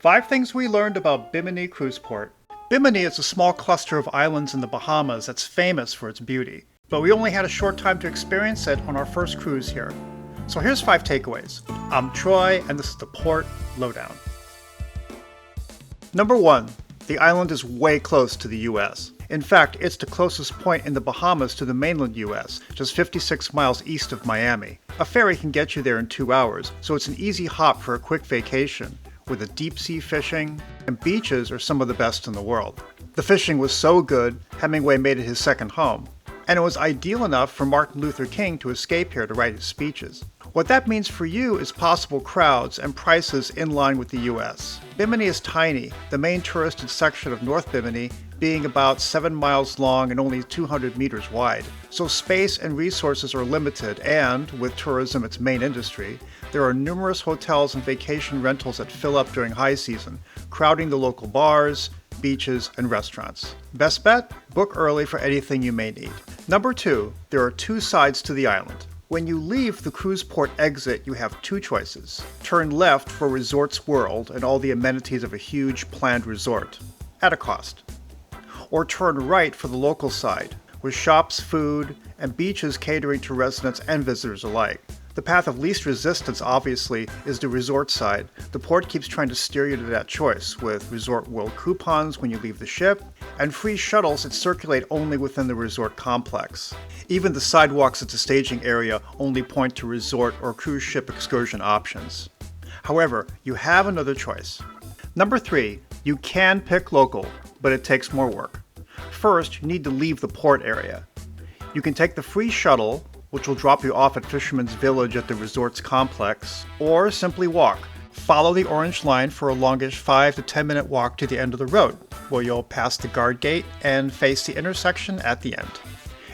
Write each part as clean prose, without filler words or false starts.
5 things we learned about Bimini Cruise Port. Bimini is a small cluster of islands in the Bahamas that's famous for its beauty, but we only had a short time to experience it on our first cruise here. So here's 5 takeaways. I'm Troy, and this is the Port Lowdown. Number 1. The island is way close to the US. In fact, it's the closest point in the Bahamas to the mainland US, just 56 miles east of Miami. A ferry can get you there in 2 hours, so it's an easy hop for a quick vacation, where the deep sea fishing and beaches are some of the best in the world. The fishing was so good, Hemingway made it his second home. And it was ideal enough for Martin Luther King to escape here to write his speeches. What that means for you is possible crowds and prices in line with the US. Bimini is tiny, the main touristed section of North Bimini being about 7 miles long and only 200 meters wide. So space and resources are limited, and, with tourism its main industry, there are numerous hotels and vacation rentals that fill up during high season, crowding the local bars, beaches, and restaurants. Best bet? Book early for anything you may need. Number 2, there are 2 sides to the island. When you leave the cruise port exit, you have 2 choices. Turn left for Resorts World and all the amenities of a huge planned resort, at a cost. Or turn right for the local side, with shops, food, and beaches catering to residents and visitors alike. The path of least resistance, obviously, is the resort side. The port keeps trying to steer you to that choice, with Resort World coupons when you leave the ship, and free shuttles that circulate only within the resort complex. Even the sidewalks at the staging area only point to resort or cruise ship excursion options. However, you have another choice. Number 3, you can pick local, but it takes more work. First, you need to leave the port area. You can take the free shuttle, which will drop you off at Fisherman's Village at the resort's complex, or simply walk. Follow the orange line for a longish 5 to 10 minute walk to the end of the road, where you'll pass the guard gate and face the intersection at the end.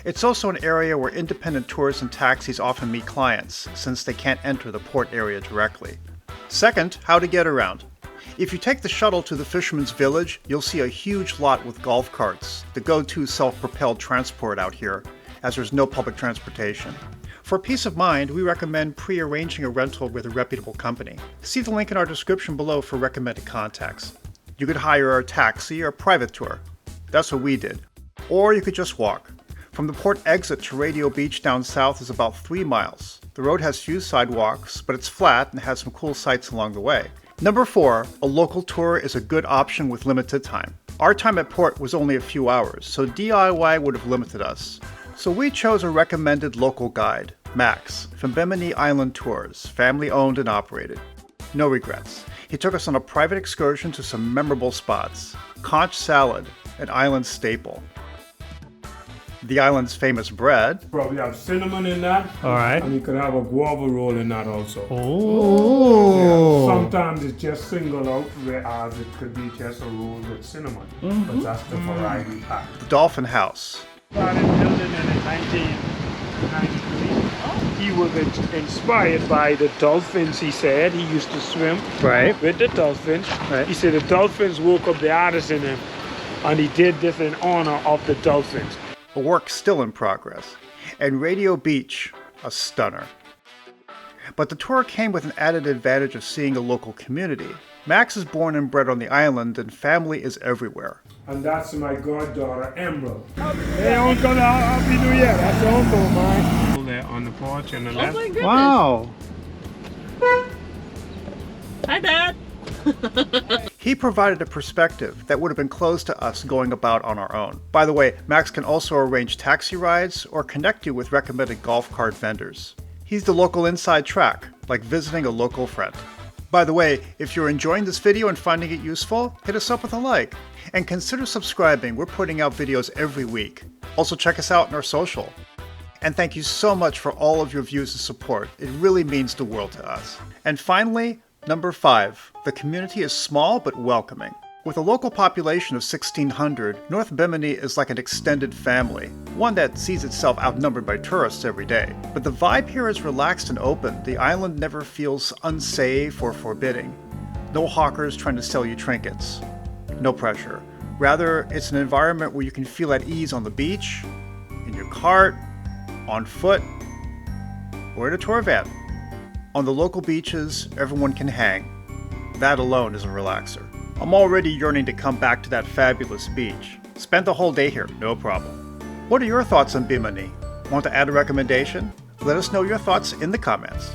It's also an area where independent tours and taxis often meet clients, since they can't enter the port area directly. Second, how to get around. If you take the shuttle to the Fisherman's Village, you'll see a huge lot with golf carts, the go-to self-propelled transport out here, as there's no public transportation. For peace of mind, we recommend pre-arranging a rental with a reputable company. See the link in our description below for recommended contacts. You could hire a taxi or private tour. That's what we did. Or you could just walk. From the port exit to Radio Beach down south is about 3 miles. The road has few sidewalks, but it's flat and has some cool sights along the way. Number 4, a local tour is a good option with limited time. Our time at port was only a few hours, so DIY would have limited us. So we chose a recommended local guide, Max, from Bimini Island Tours, family owned and operated. No regrets. He took us on a private excursion to some memorable spots. Conch salad, an island staple. The island's famous bread. Probably have cinnamon in that. All right. And you could have a guava roll in that also. Oh. Yeah, sometimes it's just single out, whereas it could be just a roll with cinnamon. But that's the variety pack. The Dolphin House. Started building in 1993. He was inspired by the dolphins, he said. He used to swim with the dolphins. Right. He said the dolphins woke up the artist in him, and he did this in honor of the dolphins. A work still in progress. And Radio Beach, a stunner. But the tour came with an added advantage of seeing a local community. Max is born and bred on the island, and family is everywhere. And that's my goddaughter, Emerald. Hey, Uncle, Happy New Year. That's Uncle, man. There on the porch on the left. Oh my goodness. Wow. Hi, Dad. He provided a perspective that would have been closed to us going about on our own. By the way, Max can also arrange taxi rides or connect you with recommended golf cart vendors. He's the local inside track, like visiting a local friend. By the way, if you're enjoying this video and finding it useful, hit us up with a like. And consider subscribing, we're putting out videos every week. Also check us out on our social. And thank you so much for all of your views and support. It really means the world to us. And finally, number 5, the community is small but welcoming. With a local population of 1,600, North Bimini is like an extended family, one that sees itself outnumbered by tourists every day. But the vibe here is relaxed and open. The island never feels unsafe or forbidding. No hawkers trying to sell you trinkets. No pressure. Rather, it's an environment where you can feel at ease on the beach, in your cart, on foot, or in a tour van. On the local beaches, everyone can hang. that alone is a relaxer. I'm already yearning to come back to that fabulous beach. Spend the whole day here, no problem. What are your thoughts on Bimini? Want to add a recommendation? Let us know your thoughts in the comments.